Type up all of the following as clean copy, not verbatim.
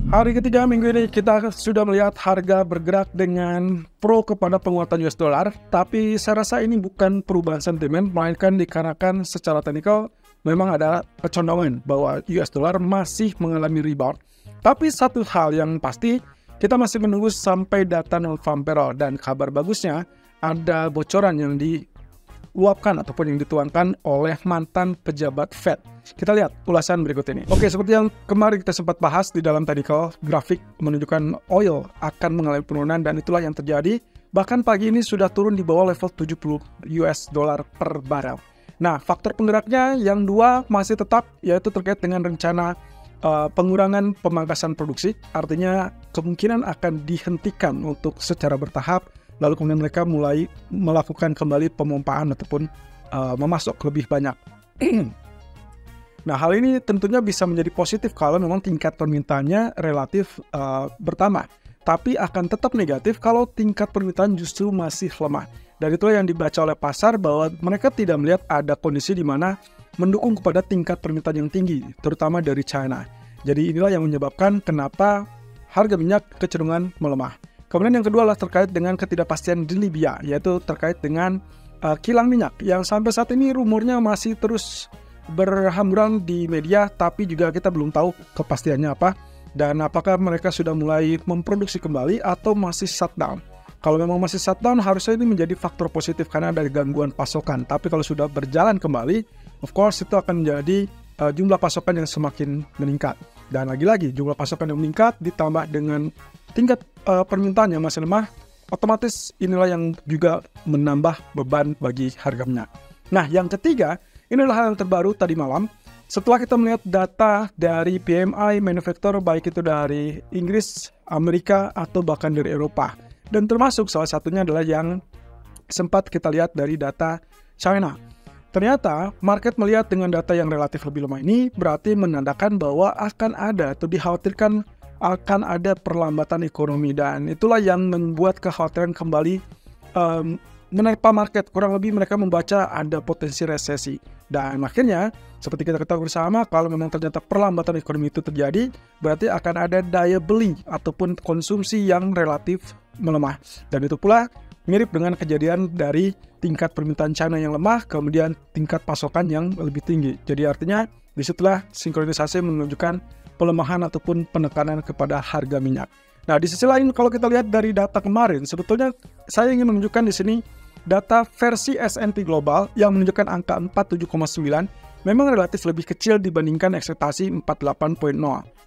Hari ketiga minggu ini kita sudah melihat harga bergerak dengan pro kepada penguatan US dollar, tapi saya rasa ini bukan perubahan sentimen, melainkan dikarenakan secara teknikal memang ada kecondongan bahwa US dollar masih mengalami rebound. Tapi satu hal yang pasti, kita masih menunggu sampai data non-farm payroll, dan kabar bagusnya ada bocoran yang diluapkan ataupun yang dituangkan oleh mantan pejabat Fed. Kita lihat ulasan berikut ini. Oke, seperti yang kemarin kita sempat bahas di dalam technical grafik menunjukkan oil akan mengalami penurunan, dan itulah yang terjadi. Bahkan pagi ini sudah turun di bawah level 70 US dollar per barel. Nah, faktor penggeraknya yang dua masih tetap, yaitu terkait dengan rencana pengurangan pemangkasan produksi. Artinya kemungkinan akan dihentikan untuk secara bertahap, lalu kemudian mereka mulai melakukan kembali pemompaan ataupun memasok lebih banyak. Nah, hal ini tentunya bisa menjadi positif kalau memang tingkat permintaannya relatif bertambah. Tapi akan tetap negatif kalau tingkat permintaan justru masih lemah. Dan itulah yang dibaca oleh pasar, bahwa mereka tidak melihat ada kondisi di mana mendukung kepada tingkat permintaan yang tinggi, terutama dari China. Jadi inilah yang menyebabkan kenapa harga minyak kecenderungan melemah. Kemudian yang kedua adalah terkait dengan ketidakpastian di Libya, yaitu terkait dengan kilang minyak yang sampai saat ini rumornya masih terus berhamburan di media, tapi juga kita belum tahu kepastiannya apa dan apakah mereka sudah mulai memproduksi kembali atau masih shutdown. Kalau memang masih shutdown, harusnya ini menjadi faktor positif karena ada gangguan pasokan. Tapi kalau sudah berjalan kembali, of course itu akan menjadi jumlah pasokan yang semakin meningkat. Dan lagi-lagi jumlah pasokan yang meningkat ditambah dengan tingkat permintaan yang masih lemah, otomatis inilah yang juga menambah beban bagi harga minyak. Nah, yang ketiga, inilah hal yang terbaru tadi malam. Setelah kita melihat data dari PMI manufaktur, baik itu dari Inggris, Amerika, atau bahkan dari Eropa. Dan termasuk salah satunya adalah yang sempat kita lihat dari data China. Ternyata market melihat dengan data yang relatif lebih lemah ini berarti menandakan bahwa akan ada atau dikhawatirkan akan ada perlambatan ekonomi. Dan itulah yang membuat kekhawatiran kembali menerpa market. Kurang lebih mereka membaca ada potensi resesi. Dan akhirnya, seperti kita ketahui bersama, kalau memang ternyata perlambatan ekonomi itu terjadi, berarti akan ada daya beli ataupun konsumsi yang relatif melemah. Dan itu pula mirip dengan kejadian dari tingkat permintaan China yang lemah, kemudian tingkat pasokan yang lebih tinggi. Jadi artinya, disitulah sinkronisasi menunjukkan pelemahan ataupun penekanan kepada harga minyak. Nah, di sisi lain, kalau kita lihat dari data kemarin, sebetulnya saya ingin menunjukkan di sini data versi S&P Global yang menunjukkan angka 47,9 memang relatif lebih kecil dibandingkan ekspektasi 48,0.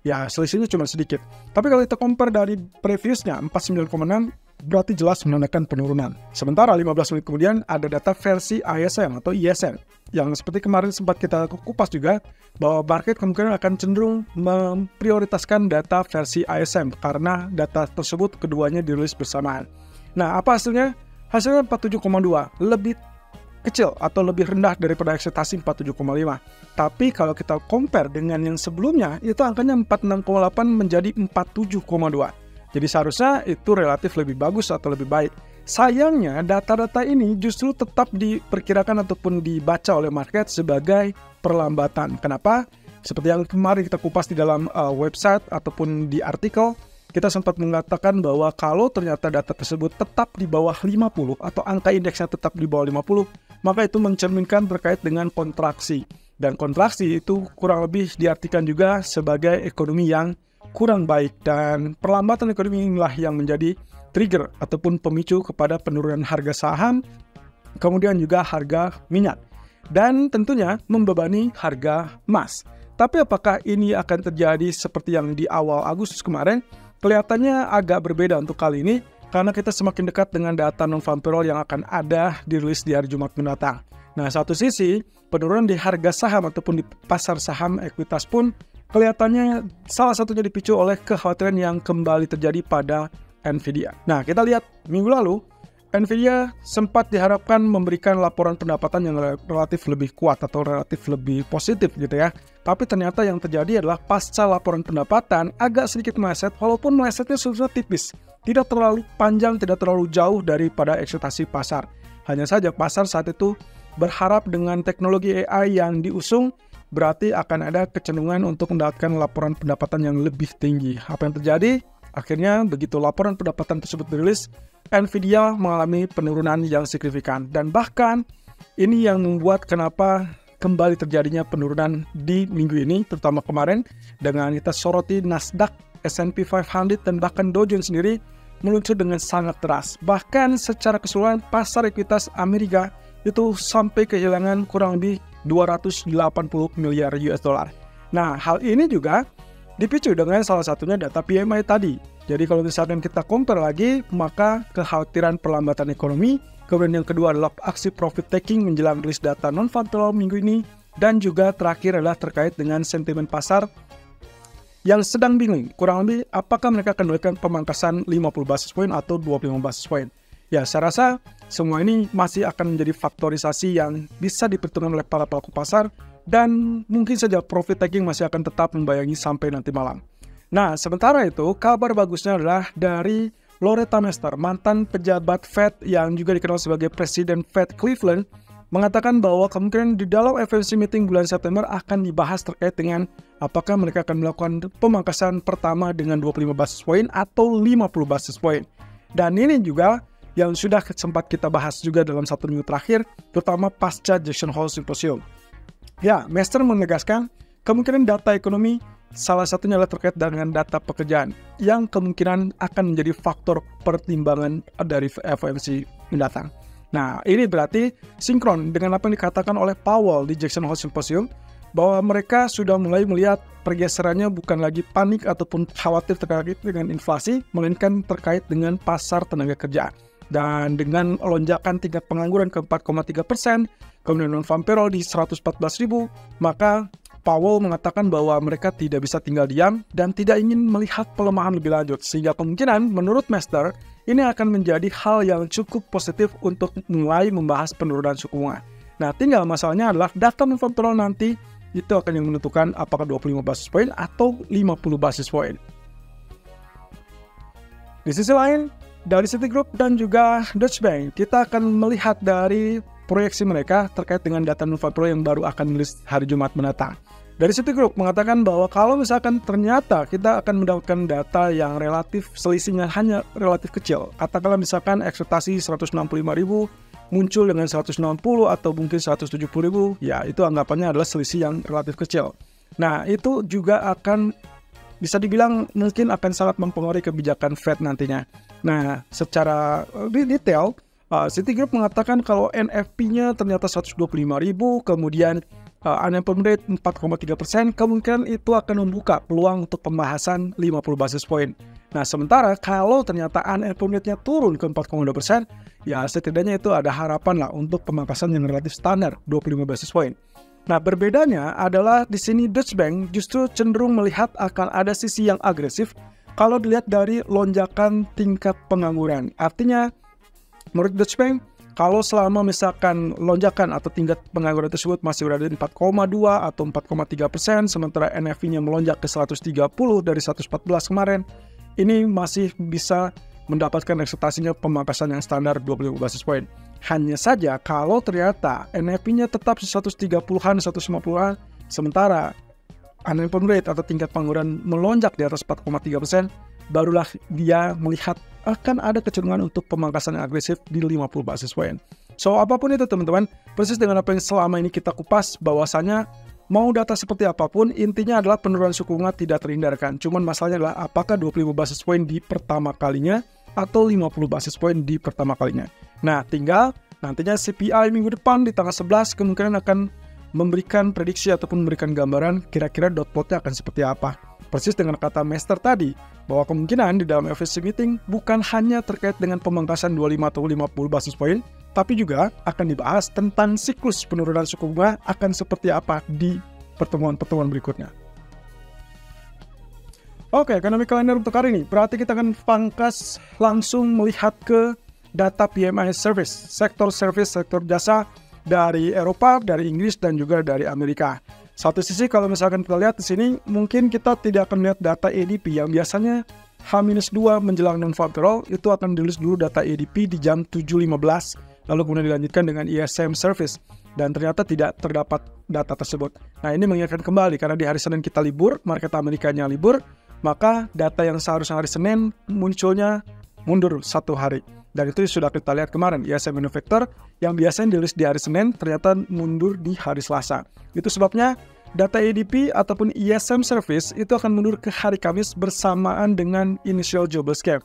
Ya, selisihnya cuma sedikit. Tapi kalau kita compare dari previousnya 49,6, berarti jelas menandakan penurunan. Sementara 15 menit kemudian ada data versi ISM atau ISM yang seperti kemarin sempat kita kupas juga, bahwa market kemungkinan akan cenderung memprioritaskan data versi ISM karena data tersebut keduanya dirilis bersamaan. Nah, apa hasilnya? Hasilnya 47,2, lebih kecil atau lebih rendah daripada ekspektasi 47,5. Tapi kalau kita compare dengan yang sebelumnya, itu angkanya 46,8 menjadi 47,2. Jadi seharusnya itu relatif lebih bagus atau lebih baik. Sayangnya data-data ini justru tetap diperkirakan ataupun dibaca oleh market sebagai perlambatan. Kenapa? Seperti yang kemarin kita kupas di dalam website ataupun di artikel, kita sempat mengatakan bahwa kalau ternyata data tersebut tetap di bawah 50 atau angka indeksnya tetap di bawah 50, maka itu mencerminkan terkait dengan kontraksi. Dan kontraksi itu kurang lebih diartikan juga sebagai ekonomi yang kurang baik, dan perlambatan ekonomi inilah yang menjadi trigger ataupun pemicu kepada penurunan harga saham, kemudian juga harga minyak, dan tentunya membebani harga emas. Tapi apakah ini akan terjadi seperti yang di awal Agustus kemarin? Kelihatannya agak berbeda untuk kali ini, karena kita semakin dekat dengan data non-farm payroll yang akan ada dirilis di hari Jumat mendatang. Nah, satu sisi, penurunan di harga saham ataupun di pasar saham ekuitas pun kelihatannya salah satunya dipicu oleh kekhawatiran yang kembali terjadi pada Nvidia. Nah, kita lihat minggu lalu, Nvidia sempat diharapkan memberikan laporan pendapatan yang relatif lebih kuat atau relatif lebih positif gitu ya. Tapi ternyata yang terjadi adalah pasca laporan pendapatan agak sedikit meleset, walaupun melesetnya sudah tipis. Tidak terlalu panjang, tidak terlalu jauh daripada ekspektasi pasar. Hanya saja pasar saat itu berharap dengan teknologi AI yang diusung, berarti akan ada kecenderungan untuk mendapatkan laporan pendapatan yang lebih tinggi. Apa yang terjadi? Akhirnya begitu laporan pendapatan tersebut dirilis, Nvidia mengalami penurunan yang signifikan. Dan bahkan ini yang membuat kenapa kembali terjadinya penurunan di minggu ini, terutama kemarin, dengan kita soroti Nasdaq, S&P 500, dan bahkan Dow Jones sendiri meluncur dengan sangat deras. Bahkan secara keseluruhan pasar ekuitas Amerika itu sampai kehilangan kurang lebih 280 miliar US dollar. Nah, hal ini juga dipicu dengan salah satunya data PMI tadi. Jadi kalau misalkan kita compare lagi, maka kekhawatiran perlambatan ekonomi, kemudian yang kedua adalah aksi profit taking menjelang rilis data non-farm payroll minggu ini, dan juga terakhir adalah terkait dengan sentimen pasar yang sedang bingung, kurang lebih apakah mereka akan melakukan pemangkasan 50 basis point atau 25 basis point. Ya, saya rasa semua ini masih akan menjadi faktorisasi yang bisa diperhitungkan oleh para pelaku pasar, dan mungkin saja profit taking masih akan tetap membayangi sampai nanti malam. Nah, sementara itu, kabar bagusnya adalah dari Loretta Mester, mantan pejabat Fed yang juga dikenal sebagai Presiden Fed Cleveland, mengatakan bahwa kemungkinan di dalam FOMC meeting bulan September akan dibahas terkait dengan apakah mereka akan melakukan pemangkasan pertama dengan 25 basis point atau 50 basis point. Dan ini juga yang sudah sempat kita bahas juga dalam 1 minggu terakhir, terutama pasca Jackson Hole Symposium. Ya, Mester menegaskan kemungkinan data ekonomi salah satunya adalah terkait dengan data pekerjaan yang kemungkinan akan menjadi faktor pertimbangan dari FOMC mendatang. Nah, ini berarti sinkron dengan apa yang dikatakan oleh Powell di Jackson Hole Symposium, bahwa mereka sudah mulai melihat pergeserannya bukan lagi panik ataupun khawatir terkait dengan inflasi, melainkan terkait dengan pasar tenaga kerja. Dan dengan lonjakan tingkat pengangguran ke 4,3%, kemudian non-farm payroll di 114.000, maka Powell mengatakan bahwa mereka tidak bisa tinggal diam dan tidak ingin melihat pelemahan lebih lanjut. Sehingga kemungkinan menurut Mester, ini akan menjadi hal yang cukup positif untuk mulai membahas penurunan suku bunga. Nah, tinggal masalahnya adalah data non-farm payroll nanti itu akan yang menentukan apakah 25 basis point atau 50 basis point. Di sisi lain, dari Citigroup dan juga Deutsche Bank, kita akan melihat dari proyeksi mereka terkait dengan data non-farm payroll yang baru akan rilis hari Jumat mendatang. Dari Citigroup mengatakan bahwa kalau misalkan ternyata kita akan mendapatkan data yang relatif selisihnya hanya relatif kecil, katakanlah misalkan ekspektasi 165.000 muncul dengan 160 atau mungkin 170.000, ya itu anggapannya adalah selisih yang relatif kecil. Nah, itu juga akan bisa dibilang mungkin akan sangat mempengaruhi kebijakan Fed nantinya. Nah, secara detail, Citigroup mengatakan kalau NFP-nya ternyata 125.000, kemudian unemployment rate 4,3%, kemungkinan itu akan membuka peluang untuk pembahasan 50 basis point. Nah, sementara kalau ternyata unemployment rate-nya turun ke 4,2%, ya setidaknya itu ada harapan lah untuk pemangkasan yang relatif standar, 25 basis point. Nah, berbedanya adalah di sini Deutsche Bank justru cenderung melihat akan ada sisi yang agresif kalau dilihat dari lonjakan tingkat pengangguran. Artinya, menurut Deutsche Bank, kalau selama misalkan lonjakan atau tingkat pengangguran tersebut masih berada di 4,2 atau 4,3%, sementara NFP-nya melonjak ke 130 dari 114 kemarin, ini masih bisa mendapatkan ekspektasinya pemangkasan yang standar 25 basis point. Hanya saja kalau ternyata NFP-nya tetap 130-an, 150-an, sementara unemployment rate atau tingkat pengangguran melonjak di atas 4,3%, barulah dia melihat akan ada kecenderungan untuk pemangkasan yang agresif di 50 basis point. So, apapun itu teman-teman, persis dengan apa yang selama ini kita kupas, bahwasanya mau data seperti apapun, intinya adalah penurunan suku bunga tidak terhindarkan. Cuman masalahnya adalah apakah 25 basis point di pertama kalinya atau 50 basis point di pertama kalinya. Nah, tinggal nantinya CPI minggu depan di tanggal 11 kemungkinan akan memberikan prediksi ataupun memberikan gambaran kira-kira dot plotnya akan seperti apa. Persis dengan kata Mester tadi, bahwa kemungkinan di dalam FOMC meeting bukan hanya terkait dengan pemangkasan 25 atau 50 basis point, tapi juga akan dibahas tentang siklus penurunan suku bunga akan seperti apa di pertemuan-pertemuan berikutnya. Oke, economic calendar untuk hari ini. Berarti kita akan pangkas langsung melihat ke data PMI service, sektor service, sektor jasa dari Eropa, dari Inggris, dan juga dari Amerika. Satu sisi kalau misalkan kita lihat di sini, mungkin kita tidak akan melihat data ADP yang biasanya H-2 menjelang non-farm payroll, itu akan dirilis dulu data ADP di jam 7.15, lalu kemudian dilanjutkan dengan ISM service. dan ternyata tidak terdapat data tersebut. Nah, ini mengingatkan kembali karena di hari Senin kita libur, market Amerikanya libur, maka data yang seharusnya hari Senin munculnya mundur 1 hari. Dan itu sudah kita lihat kemarin, ISM Manufacturer yang biasanya dirilis di hari Senin ternyata mundur di hari Selasa. Itu sebabnya data ADP ataupun ISM Service itu akan mundur ke hari Kamis bersamaan dengan Initial Jobless Gap.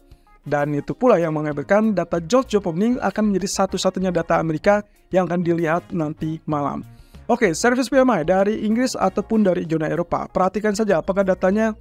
Dan itu pula yang mengabarkan data Jobs Job Opening akan menjadi satu-satunya data Amerika yang akan dilihat nanti malam. Oke, Service PMI dari Inggris ataupun dari zona Eropa. Perhatikan saja apakah datanya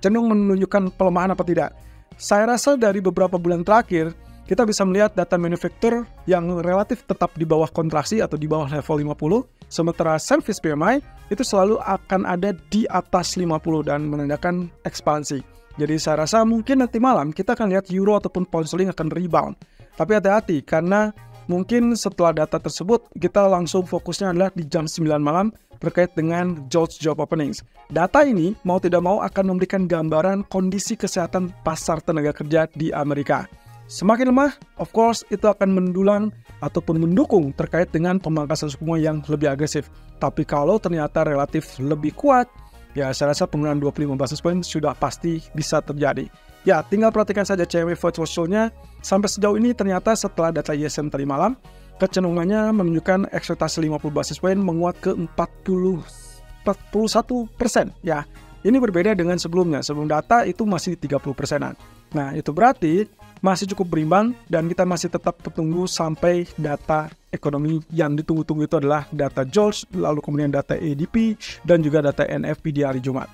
cenderung menunjukkan pelemahan apa tidak. Saya rasa dari beberapa bulan terakhir, kita bisa melihat data manufaktur yang relatif tetap di bawah kontraksi atau di bawah level 50, sementara Service PMI itu selalu akan ada di atas 50 dan menandakan ekspansi. Jadi saya rasa mungkin nanti malam kita akan lihat euro ataupun pound sterling akan rebound. Tapi hati-hati karena mungkin setelah data tersebut kita langsung fokusnya adalah di jam 9 malam terkait dengan Jobs Job Openings. Data ini mau tidak mau akan memberikan gambaran kondisi kesehatan pasar tenaga kerja di Amerika. Semakin lemah, of course, itu akan mendulang ataupun mendukung terkait dengan pemangkasan suku bunga yang lebih agresif. Tapi kalau ternyata relatif lebih kuat, ya saya rasa penggunaan 25 basis point sudah pasti bisa terjadi. Ya, tinggal perhatikan saja CME Virtual Show-nya. Sampai sejauh ini ternyata setelah data ISM tadi malam, kecenderungannya menunjukkan ekspektasi 50 basis point menguat ke 41%. Ya, ini berbeda dengan sebelumnya. Sebelum data itu masih 30%-an. Nah, itu berarti masih cukup berimbang dan kita masih tetap tunggu sampai data ekonomi yang ditunggu-tunggu itu adalah data JOLTS, lalu kemudian data ADP, dan juga data NFP di hari Jumat.